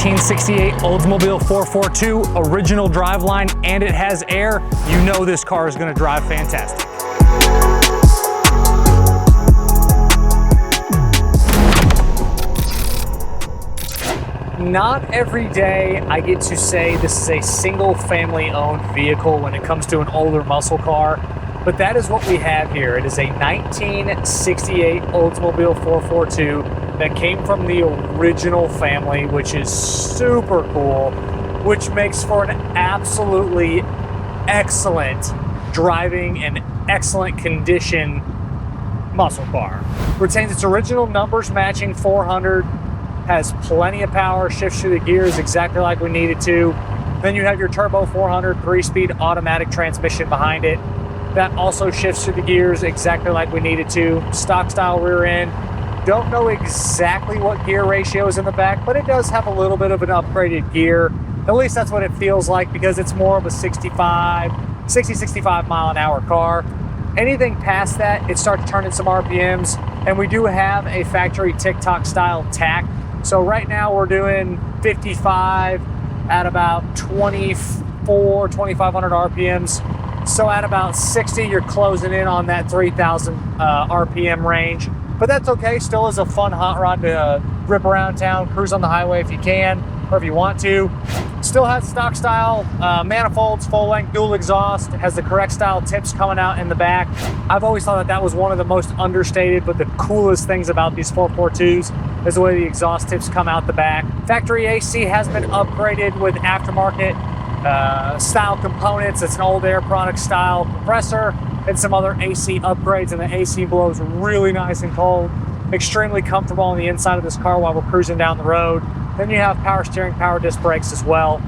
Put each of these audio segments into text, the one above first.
1968 Oldsmobile 442 original driveline, and it has air, you know this car is going to drive fantastic. Not every day I get to say this is a single family owned vehicle when it comes to an older muscle car, but that is what we have here. It is a 1968 Oldsmobile 442 that came from the original family, which is super cool, which makes for an absolutely excellent driving and excellent condition muscle car. Retains its original numbers matching 400, has plenty of power, shifts through the gears exactly like we need it to. Then you have your turbo 400 3-speed automatic transmission behind it. That also shifts through the gears exactly like we need it to. Stock style rear end. Don't know exactly what gear ratio is in the back, but it does have a little bit of an upgraded gear. At least that's what it feels like, because it's more of a 65 mile an hour car. Anything past that, it starts turning some RPMs, and we do have a factory TikTok style tach. So right now we're doing 55 at about 2,500 RPMs. So at about 60, you're closing in on that 3,000 RPM range. But that's okay, still is a fun hot rod to rip around town, cruise on the highway if you can, or if you want to. Still has stock style manifolds, full length dual exhaust. It has the correct style tips coming out in the back. I've always thought that that was one of the most understated but the coolest things about these 442s is the way the exhaust tips come out the back. Factory AC has been upgraded with aftermarket style components. It's an old air product style compressor and some other AC upgrades, and the AC blows really nice and cold. Extremely comfortable on the inside of this car while we're cruising down the road. Then you have power steering, power disc brakes as well.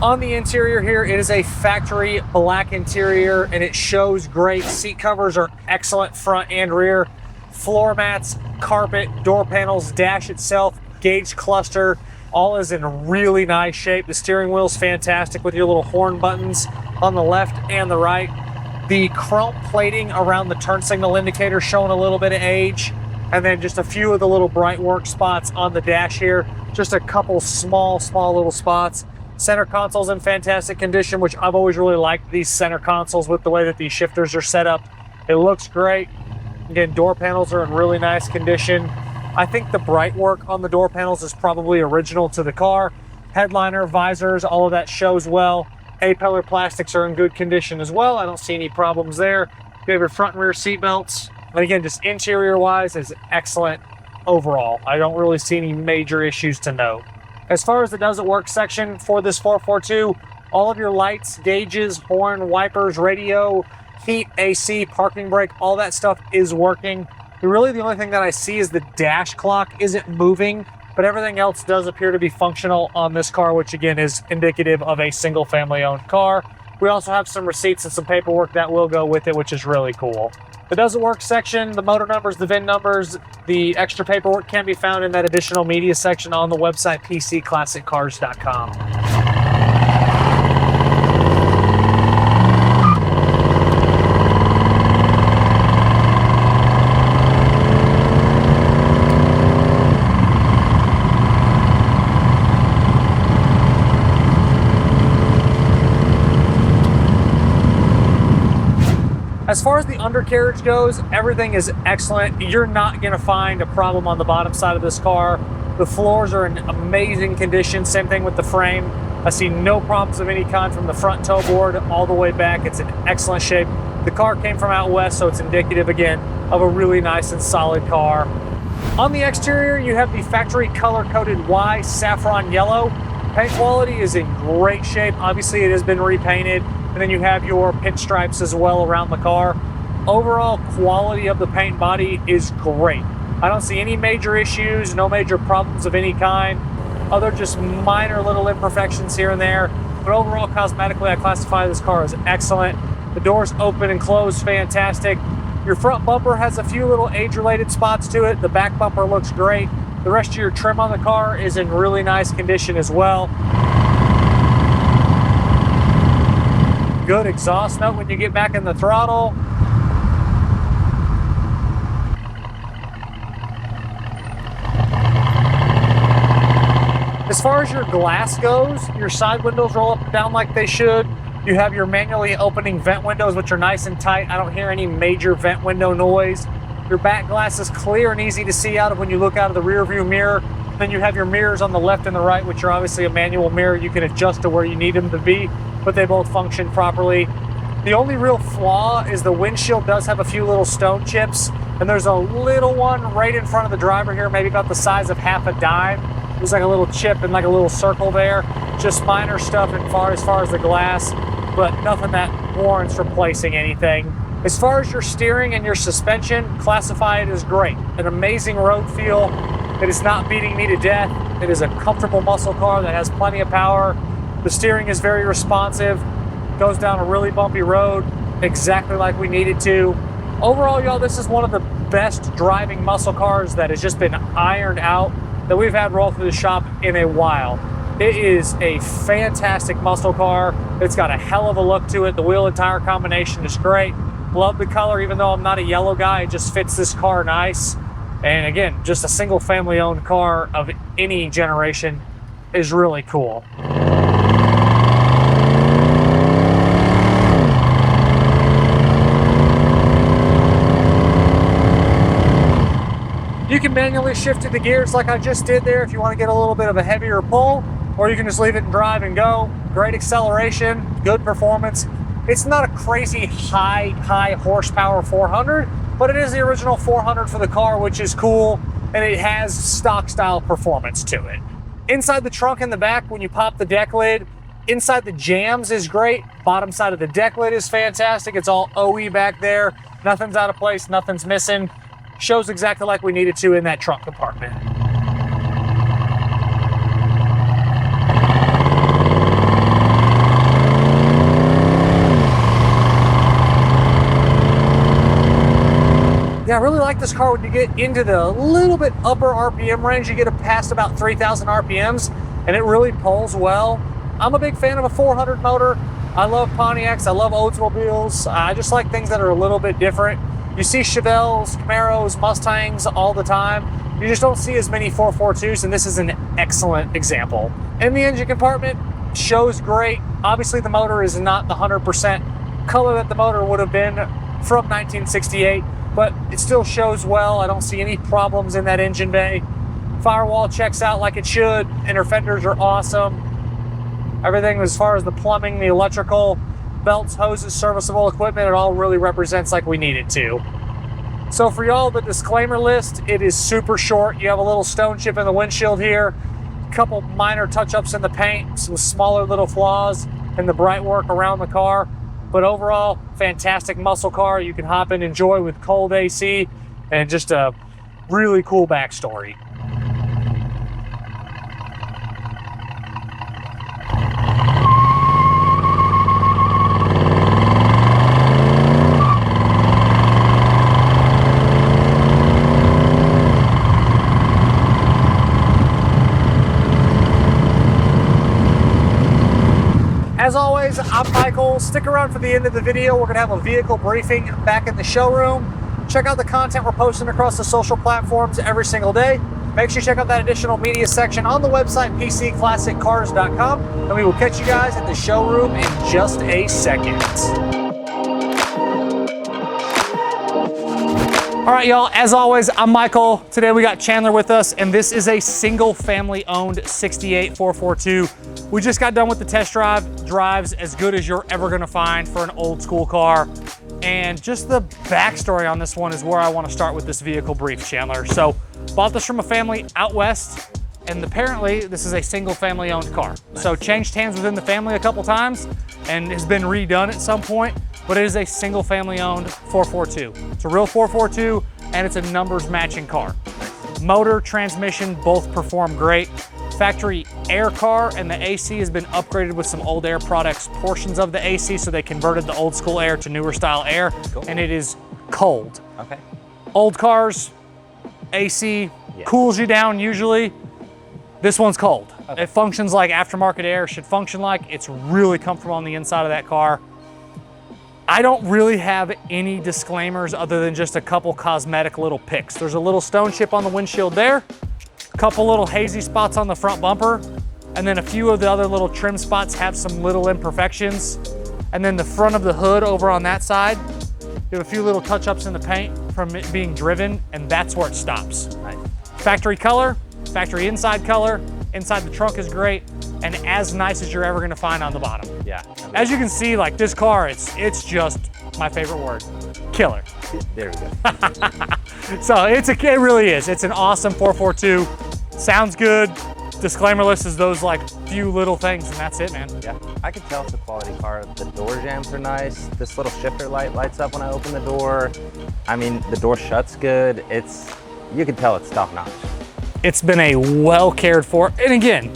On the interior here, it is a factory black interior, and it shows great. Seat covers are excellent front and rear. Floor mats, carpet, door panels, dash itself, gauge cluster, all is in really nice shape. The steering wheel's fantastic with your little horn buttons on the left and the right. The chrome plating around the turn signal indicator showing a little bit of age. And then just a few of the little bright work spots on the dash here. Just a couple small little spots. Center console's in fantastic condition, which I've always really liked these center consoles with the way that these shifters are set up. It looks great. Again, door panels are in really nice condition. I think the bright work on the door panels is probably original to the car. Headliner, visors, all of that shows well. A-pillar plastics are in good condition as well. I don't see any problems there. You have your front and rear seat belts. And again, just interior-wise is excellent overall. I don't really see any major issues to note. As far as the Does It Work section for this 442, all of your lights, gauges, horn, wipers, radio, heat, AC, parking brake, all that stuff is working. Really, the only thing that I see is the dash clock isn't moving, but everything else does appear to be functional on this car, which again is indicative of a single family owned car. We also have some receipts and some paperwork that will go with it, which is really cool. The Does It Work section, the motor numbers, the VIN numbers, the extra paperwork can be found in that additional media section on the website pcclassiccars.com. As far as the undercarriage goes, everything is excellent. You're not going to find a problem on the bottom side of this car. The floors are in amazing condition. Same thing with the frame. I see no problems of any kind from the front toe board all the way back. It's in excellent shape. The car came from out west, so it's indicative, again, of a really nice and solid car. On the exterior, you have the factory color-coded Y saffron yellow. Paint quality is in great shape. Obviously, it has been repainted. And then you have your pinstripes as well around the car. Overall quality of the paint and body is great. I don't see any major issues, no major problems of any kind, other just minor little imperfections here and there. But overall, cosmetically, I classify this car as excellent. The doors open and close fantastic. Your front bumper has a few little age-related spots to it. The back bumper looks great. The rest of your trim on the car is in really nice condition as well. Good exhaust note when you get back in the throttle. As far as your glass goes, your side windows roll up and down like they should. You have your manually opening vent windows, which are nice and tight. I don't hear any major vent window noise. Your back glass is clear and easy to see out of when you look out of the rear view mirror. Then you have your mirrors on the left and the right, which are obviously a manual mirror. You can adjust to where you need them to be, but they both function properly. The only real flaw is the windshield does have a few little stone chips, and there's a little one right in front of the driver here, maybe about the size of half a dime. There's like a little chip and like a little circle there. Just minor stuff as far as the glass, but nothing that warrants replacing anything. As far as your steering and your suspension, classify it as great. An amazing road feel. It is not beating me to death. It is a comfortable muscle car that has plenty of power. The steering is very responsive. Goes down a really bumpy road exactly like we needed to. Overall, y'all, this is one of the best driving muscle cars that has just been ironed out that we've had roll through the shop in a while. It is a fantastic muscle car. It's got a hell of a look to it. The wheel and tire combination is great. Love the color, even though I'm not a yellow guy, it just fits this car nice. And again, just a single family owned car of any generation is really cool. You can manually shift to the gears like I just did there if you want to get a little bit of a heavier pull, or you can just leave it and drive and go. Great acceleration, good performance. It's not a crazy high horsepower 400, but it is the original 400 for the car, which is cool, and it has stock style performance to it. Inside the trunk and the back, when you pop the deck lid, inside the jambs is great. Bottom side of the deck lid is fantastic. It's all OE back there. Nothing's out of place, nothing's missing. Shows exactly like we needed to in that trunk compartment. Yeah, I really like this car when you get into the little bit upper RPM range. You get past about 3,000 RPMs, and it really pulls well. I'm a big fan of a 400 motor. I love Pontiacs, I love Oldsmobiles. I just like things that are a little bit different. You see Chevelles, Camaros, Mustangs all the time. You just don't see as many 442s, and this is an excellent example. In the engine compartment, shows great. Obviously, the motor is not the 100% color that the motor would have been from 1968, but it still shows well. I don't see any problems in that engine bay. Firewall checks out like it should. Inner fenders are awesome. Everything as far as the plumbing, the electrical, belts, hoses, serviceable equipment, it all really represents like we need it to. So for y'all, the disclaimer list, it is super short. You have a little stone chip in the windshield here, a couple minor touch-ups in the paint, some smaller little flaws in the bright work around the car. But overall, fantastic muscle car you can hop and enjoy with cold AC, and just a really cool backstory. As always, I'm Michael. Stick around for the end of the video. We're gonna have a vehicle briefing back in the showroom. Check out the content we're posting across the social platforms every single day. Make sure you check out that additional media section on the website, pcclassiccars.com, and we will catch you guys at the showroom in just a second. All right, y'all, as always, I'm Michael. Today we got Chandler with us, and this is a single family owned 68 442. We just got done with the test drive. Drives as good as you're ever gonna find for an old school car. And just the backstory on this one is where I wanna start with this vehicle brief, Chandler. So, bought this from a family out west, and apparently this is a single family owned car. So changed hands within the family a couple times and has been redone at some point, but it is a single family owned 442. It's a real 442, and it's a numbers matching car. Motor, transmission, both perform great. Factory air car, and the AC has been upgraded with some old air products, portions of the AC, so they converted the old school air to newer style air, and it is cold. Okay. Old cars, AC cools you down usually. This one's cold. Okay. It functions like aftermarket air should function like. It's really comfortable on the inside of that car. I don't really have any disclaimers other than just a couple cosmetic little picks. There's a little stone chip on the windshield there, a couple little hazy spots on the front bumper. and then a few of the other little trim spots have some little imperfections. And then the front of the hood over on that side, you have a few little touch-ups in the paint from it being driven, and that's where it stops. Nice. Factory color, factory inside color, inside the trunk is great, and as nice as you're ever gonna find on the bottom. Yeah. As you can see, like this car, it's just my favorite word, killer. There we go. So it really is. It's an awesome 442. Sounds good. Disclaimer list is those like few little things, and that's it, man. Yeah, I can tell it's a quality car. The door jambs are nice. This little shifter light lights up when I open the door. I mean, the door shuts good. You can tell it's top notch. It's been a well cared for, and again,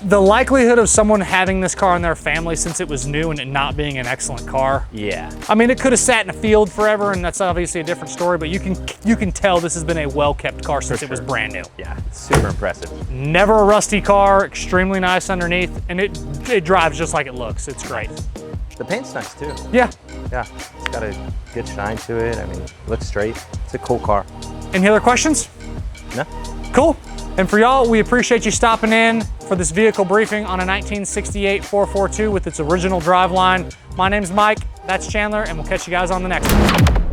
the likelihood of someone having this car in their family since it was new and it not being an excellent car. Yeah. I mean, it could have sat in a field forever, and that's obviously a different story, but you can tell this has been a well-kept car since it was brand new. Yeah, it's super impressive. Never a rusty car, extremely nice underneath, and it drives just like it looks. It's great. The paint's nice too. Yeah. Yeah, it's got a good shine to it. I mean, looks straight. It's a cool car. Any other questions? No. Cool. And for y'all, we appreciate you stopping in for this vehicle briefing on a 1968 442 with its original driveline. My name's Mike, that's Chandler, and we'll catch you guys on the next one.